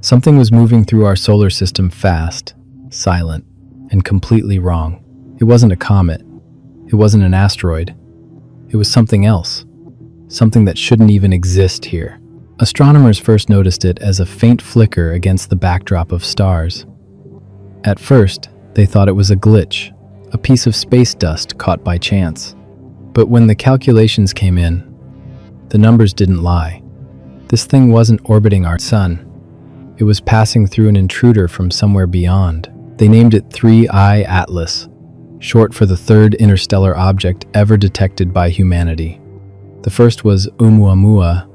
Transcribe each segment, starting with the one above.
Something was moving through our solar system fast, silent, and completely wrong. It wasn't a comet. It wasn't an asteroid. It was something else. Something that shouldn't even exist here. Astronomers first noticed it as a faint flicker against the backdrop of stars. At first, they thought it was a glitch, a piece of space dust caught by chance. But when the calculations came in, the numbers didn't lie. This thing wasn't orbiting our sun. It was passing through an intruder from somewhere beyond. They named it 3I Atlas, short for the third interstellar object ever detected by humanity. The first was Oumuamua,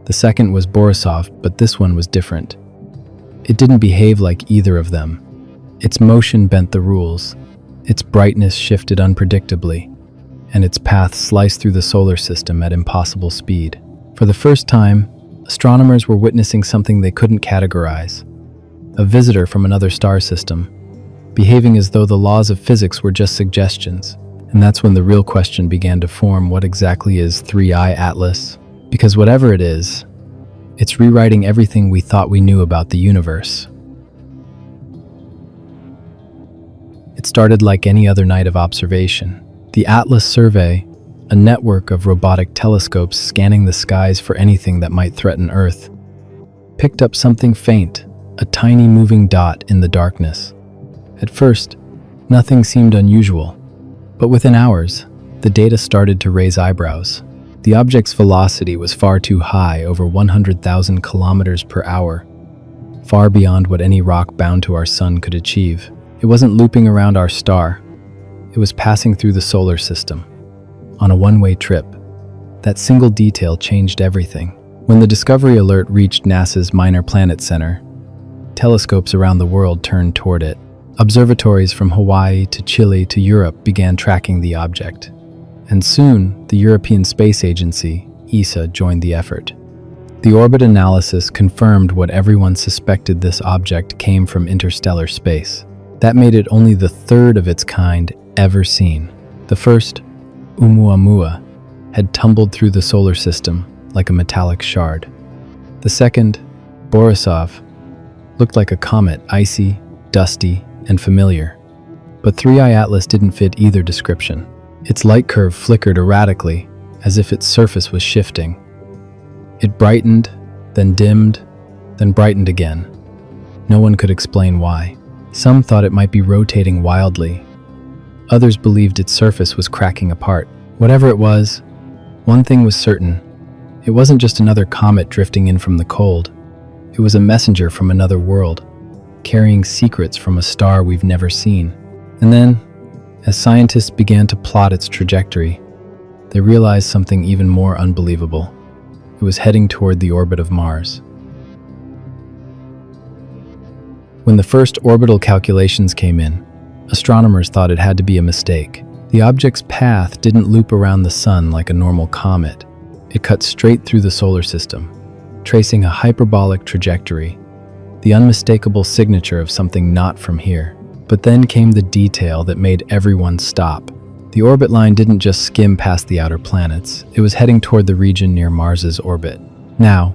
the second was Borisov, but this one was different. It didn't behave like either of them. Its motion bent the rules, its brightness shifted unpredictably, and its path sliced through the solar system at impossible speed. For the first time, astronomers were witnessing something they couldn't categorize. A visitor from another star system, behaving as though the laws of physics were just suggestions. And that's when the real question began to form: what exactly is 3I Atlas? Because whatever it is, it's rewriting everything we thought we knew about the universe. It started like any other night of observation. The Atlas survey, a network of robotic telescopes scanning the skies for anything that might threaten Earth, picked up something faint, a tiny moving dot in the darkness. At first, nothing seemed unusual, but within hours, the data started to raise eyebrows. The object's velocity was far too high, over 100,000 kilometers per hour, far beyond what any rock bound to our sun could achieve. It wasn't looping around our star. It was passing through the solar system, on a one-way trip. That single detail changed everything. When the Discovery Alert reached NASA's Minor Planet Center, telescopes around the world turned toward it. Observatories from Hawaii to Chile to Europe began tracking the object. And soon, the European Space Agency, ESA, joined the effort. The orbit analysis confirmed what everyone suspected: this object came from interstellar space. That made it only the third of its kind ever seen. The first, Oumuamua, had tumbled through the solar system like a metallic shard. The second, Borisov, looked like a comet, icy, dusty, and familiar. But 3I Atlas didn't fit either description. Its light curve flickered erratically, as if its surface was shifting. It brightened, then dimmed, then brightened again. No one could explain why. Some thought it might be rotating wildly. Others believed its surface was cracking apart. Whatever it was, one thing was certain. It wasn't just another comet drifting in from the cold. It was a messenger from another world, carrying secrets from a star we've never seen. And then, as scientists began to plot its trajectory, they realized something even more unbelievable. It was heading toward the orbit of Mars. When the first orbital calculations came in, astronomers thought it had to be a mistake. The object's path didn't loop around the sun like a normal comet. It cut straight through the solar system, tracing a hyperbolic trajectory, the unmistakable signature of something not from here. But then came the detail that made everyone stop. The orbit line didn't just skim past the outer planets, it was heading toward the region near Mars's orbit. Now,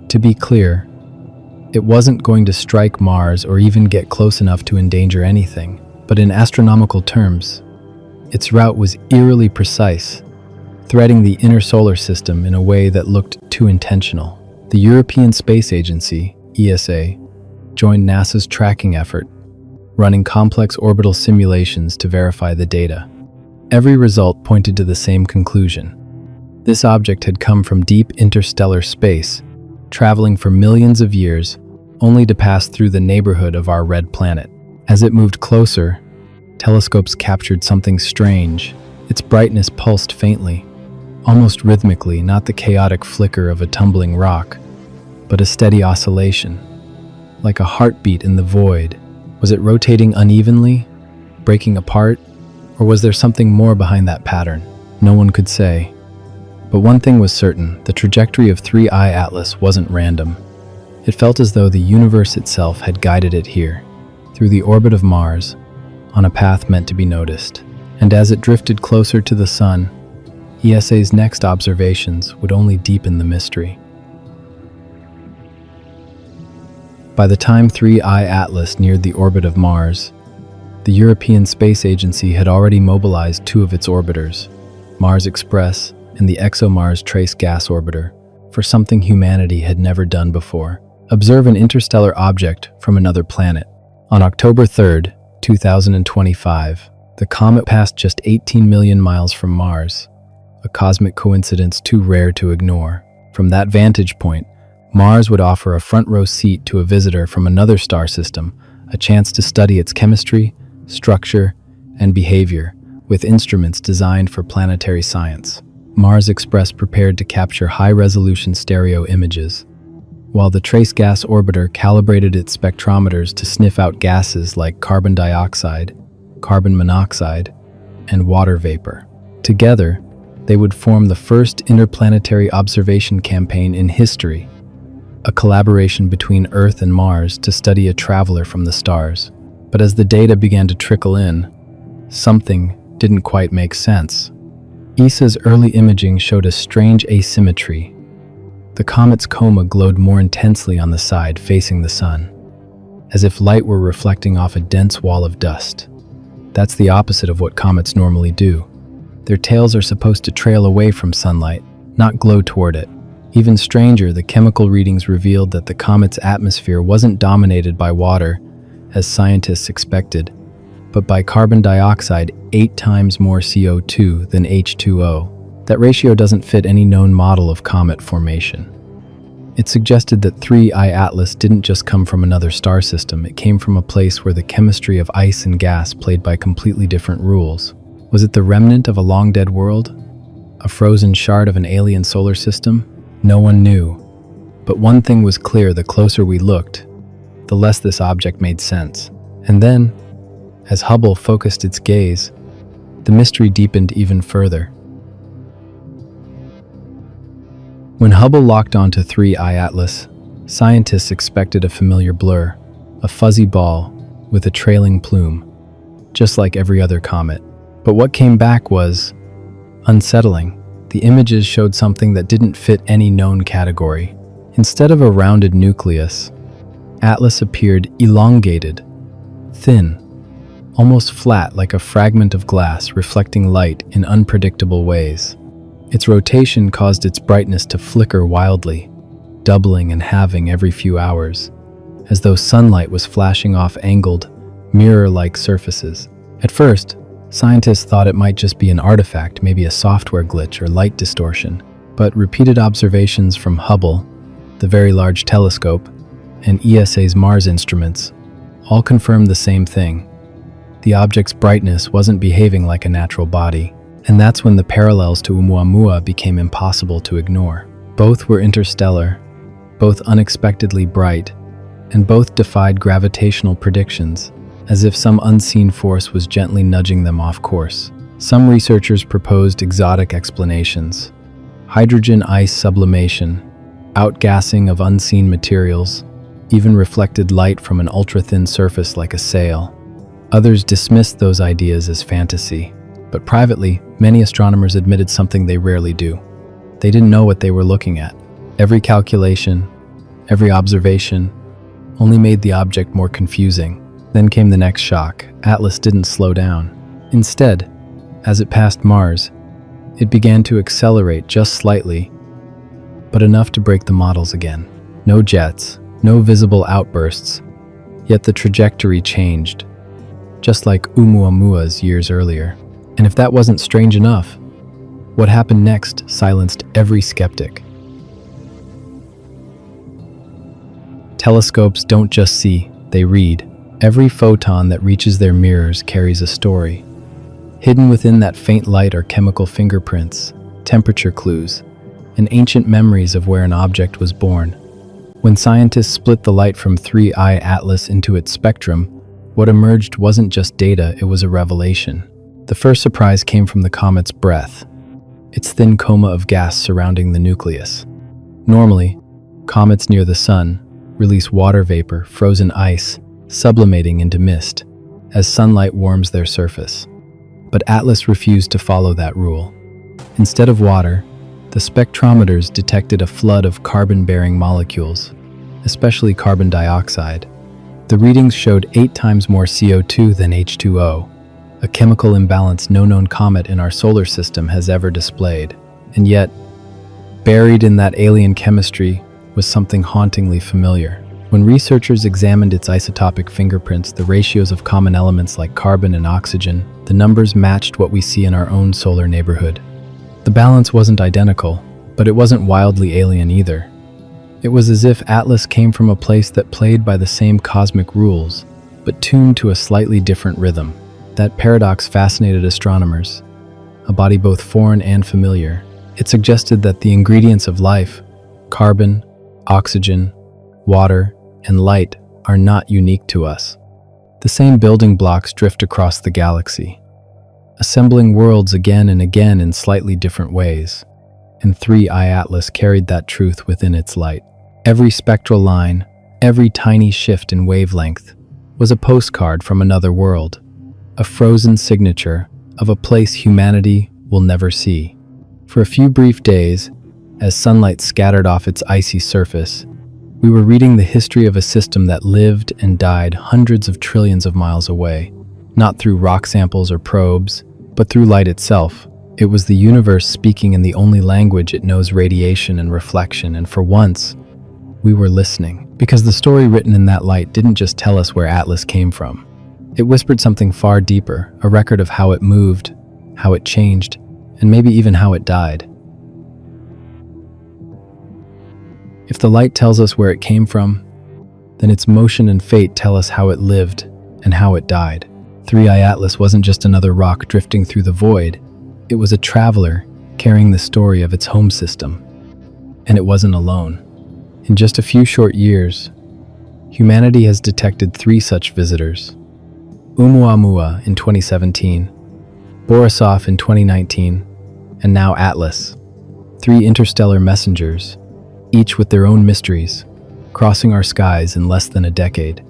to be clear, it wasn't going to strike Mars or even get close enough to endanger anything, but in astronomical terms, its route was eerily precise, threading the inner solar system in a way that looked too intentional. The European Space Agency, ESA, joined NASA's tracking effort, running complex orbital simulations to verify the data. Every result pointed to the same conclusion. This object had come from deep interstellar space, traveling for millions of years, only to pass through the neighborhood of our red planet. As it moved closer, telescopes captured something strange. Its brightness pulsed faintly, almost rhythmically, not the chaotic flicker of a tumbling rock, but a steady oscillation, like a heartbeat in the void. Was it rotating unevenly, breaking apart, or was there something more behind that pattern? No one could say. But one thing was certain: the trajectory of 3I Atlas wasn't random. It felt as though the universe itself had guided it here, through the orbit of Mars, on a path meant to be noticed. And as it drifted closer to the sun, ESA's next observations would only deepen the mystery. By the time 3I Atlas neared the orbit of Mars, the European Space Agency had already mobilized two of its orbiters, Mars Express and the ExoMars Trace Gas Orbiter, for something humanity had never done before: observe an interstellar object from another planet. On October 3rd, 2025, the comet passed just 18 million miles from Mars, a cosmic coincidence too rare to ignore. From that vantage point, Mars would offer a front-row seat to a visitor from another star system, a chance to study its chemistry, structure, and behavior, with instruments designed for planetary science. Mars Express prepared to capture high-resolution stereo images, while the Trace Gas Orbiter calibrated its spectrometers to sniff out gases like carbon dioxide, carbon monoxide, and water vapor. Together, they would form the first interplanetary observation campaign in history, a collaboration between Earth and Mars to study a traveler from the stars. But as the data began to trickle in, something didn't quite make sense. ESA's early imaging showed a strange asymmetry. The comet's coma glowed more intensely on the side facing the sun, as if light were reflecting off a dense wall of dust. That's the opposite of what comets normally do. Their tails are supposed to trail away from sunlight, not glow toward it. Even stranger, the chemical readings revealed that the comet's atmosphere wasn't dominated by water, as scientists expected, but by carbon dioxide 8 times more CO2 than H2O. That ratio doesn't fit any known model of comet formation. It suggested that 3I Atlas didn't just come from another star system, it came from a place where the chemistry of ice and gas played by completely different rules. Was it the remnant of a long-dead world? A frozen shard of an alien solar system? No one knew. But one thing was clear: the closer we looked, the less this object made sense. And then, as Hubble focused its gaze, the mystery deepened even further. When Hubble locked onto 3I Atlas, scientists expected a familiar blur, a fuzzy ball with a trailing plume, just like every other comet. But what came back was unsettling. The images showed something that didn't fit any known category. Instead of a rounded nucleus, Atlas appeared elongated, thin, almost flat, like a fragment of glass reflecting light in unpredictable ways. Its rotation caused its brightness to flicker wildly, doubling and halving every few hours, as though sunlight was flashing off angled, mirror-like surfaces. At first, scientists thought it might just be an artifact, maybe a software glitch or light distortion, but repeated observations from Hubble, the Very Large Telescope, and ESA's Mars instruments all confirmed the same thing. The object's brightness wasn't behaving like a natural body, and that's when the parallels to Oumuamua became impossible to ignore. Both were interstellar, both unexpectedly bright, and both defied gravitational predictions, as if some unseen force was gently nudging them off course. Some researchers proposed exotic explanations: hydrogen ice sublimation, outgassing of unseen materials, even reflected light from an ultra-thin surface like a sail. Others dismissed those ideas as fantasy, but privately, many astronomers admitted something they rarely do. They didn't know what they were looking at. Every calculation, every observation, only made the object more confusing. Then came the next shock. Atlas didn't slow down. Instead, as it passed Mars, it began to accelerate just slightly, but enough to break the models again. No jets, no visible outbursts, yet the trajectory changed, just like Oumuamua's years earlier. And if that wasn't strange enough, what happened next silenced every skeptic. Telescopes don't just see, they read. Every photon that reaches their mirrors carries a story. Hidden within that faint light are chemical fingerprints, temperature clues, and ancient memories of where an object was born. When scientists split the light from 3I Atlas into its spectrum, what emerged wasn't just data, it was a revelation. The first surprise came from the comet's breath, its thin coma of gas surrounding the nucleus. Normally, comets near the sun release water vapor, frozen ice, sublimating into mist, as sunlight warms their surface. But Atlas refused to follow that rule. Instead of water, the spectrometers detected a flood of carbon-bearing molecules, especially carbon dioxide. The readings showed 8 times more CO2 than H2O, a chemical imbalance no known comet in our solar system has ever displayed. And yet, buried in that alien chemistry was something hauntingly familiar. When researchers examined its isotopic fingerprints, the ratios of common elements like carbon and oxygen, the numbers matched what we see in our own solar neighborhood. The balance wasn't identical, but it wasn't wildly alien either. It was as if Atlas came from a place that played by the same cosmic rules, but tuned to a slightly different rhythm. That paradox fascinated astronomers, a body both foreign and familiar. It suggested that the ingredients of life, carbon, oxygen, water, and light, are not unique to us. The same building blocks drift across the galaxy, assembling worlds again and again in slightly different ways, and 3I Atlas carried that truth within its light. Every spectral line, every tiny shift in wavelength, was a postcard from another world, a frozen signature of a place humanity will never see. For a few brief days, as sunlight scattered off its icy surface, we were reading the history of a system that lived and died hundreds of trillions of miles away, not through rock samples or probes, but through light itself. It was the universe speaking in the only language it knows: radiation and reflection, and for once, we were listening. Because the story written in that light didn't just tell us where Atlas came from. It whispered something far deeper, a record of how it moved, how it changed, and maybe even how it died. If the light tells us where it came from, then its motion and fate tell us how it lived and how it died. 3I Atlas wasn't just another rock drifting through the void. It was a traveler carrying the story of its home system. And it wasn't alone. In just a few short years, humanity has detected 3 such visitors: Oumuamua in 2017, Borisov in 2019, and now Atlas. 3 interstellar messengers, each with their own mysteries, crossing our skies in less than a decade.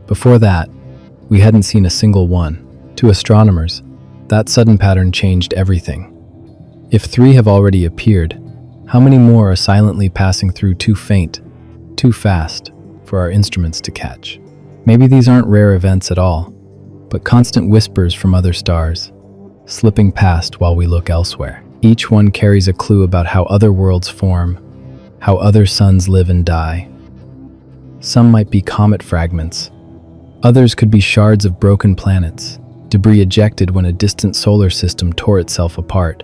Before that, we hadn't seen a single one. To astronomers, that sudden pattern changed everything. If 3 have already appeared, how many more are silently passing through, too faint, too fast for our instruments to catch? Maybe these aren't rare events at all, but constant whispers from other stars, slipping past while we look elsewhere. Each one carries a clue about how other worlds form, how other suns live and die. Some might be comet fragments. Others could be shards of broken planets, debris ejected when a distant solar system tore itself apart.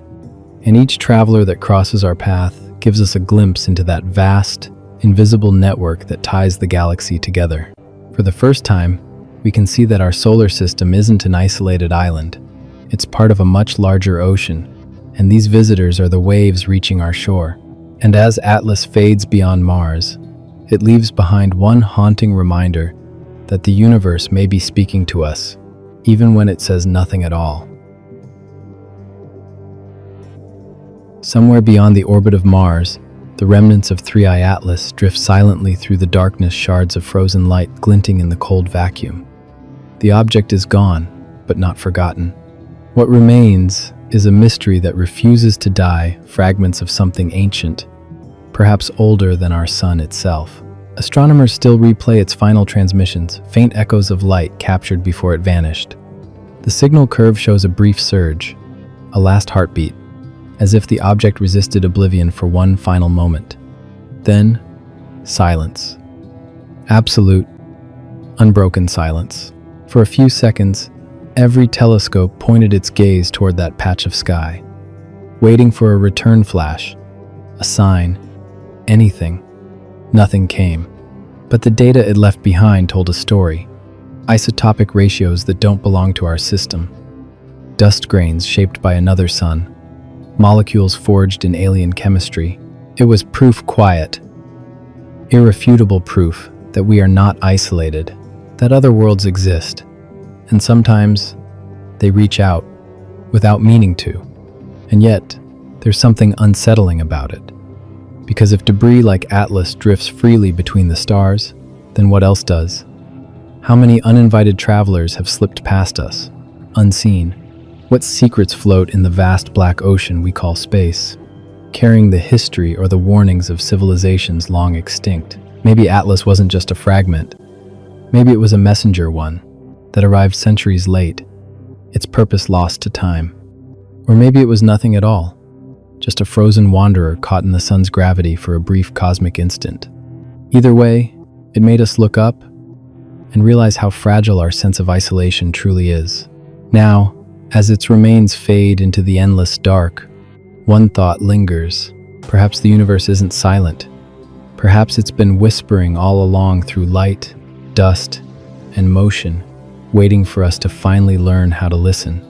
And each traveler that crosses our path gives us a glimpse into that vast, invisible network that ties the galaxy together. For the first time, we can see that our solar system isn't an isolated island. It's part of a much larger ocean, and these visitors are the waves reaching our shore. And as Atlas fades beyond Mars, it leaves behind one haunting reminder that the universe may be speaking to us, even when it says nothing at all. Somewhere beyond the orbit of Mars, the remnants of 3I Atlas drift silently through the darkness, shards of frozen light glinting in the cold vacuum. The object is gone, but not forgotten. What remains is a mystery that refuses to die, fragments of something ancient, perhaps older than our sun itself. Astronomers still replay its final transmissions, faint echoes of light captured before it vanished. The signal curve shows a brief surge, a last heartbeat, as if the object resisted oblivion for one final moment. Then, silence. Absolute, unbroken silence. For a few seconds, every telescope pointed its gaze toward that patch of sky, waiting for a return flash, a sign, anything. Nothing came. But the data it left behind told a story. Isotopic ratios that don't belong to our system. Dust grains shaped by another sun. Molecules forged in alien chemistry. It was proof, quiet, irrefutable proof that we are not isolated, that other worlds exist, and sometimes they reach out without meaning to. And yet, there's something unsettling about it. Because if debris like Atlas drifts freely between the stars, then what else does? How many uninvited travelers have slipped past us, unseen? What secrets float in the vast black ocean we call space, carrying the history or the warnings of civilizations long extinct? Maybe Atlas wasn't just a fragment. Maybe it was a messenger one that arrived centuries late, its purpose lost to time. Or maybe it was nothing at all, just a frozen wanderer caught in the sun's gravity for a brief cosmic instant. Either way, it made us look up and realize how fragile our sense of isolation truly is. Now, as its remains fade into the endless dark, one thought lingers. Perhaps the universe isn't silent. Perhaps it's been whispering all along through light, dust, and motion, waiting for us to finally learn how to listen.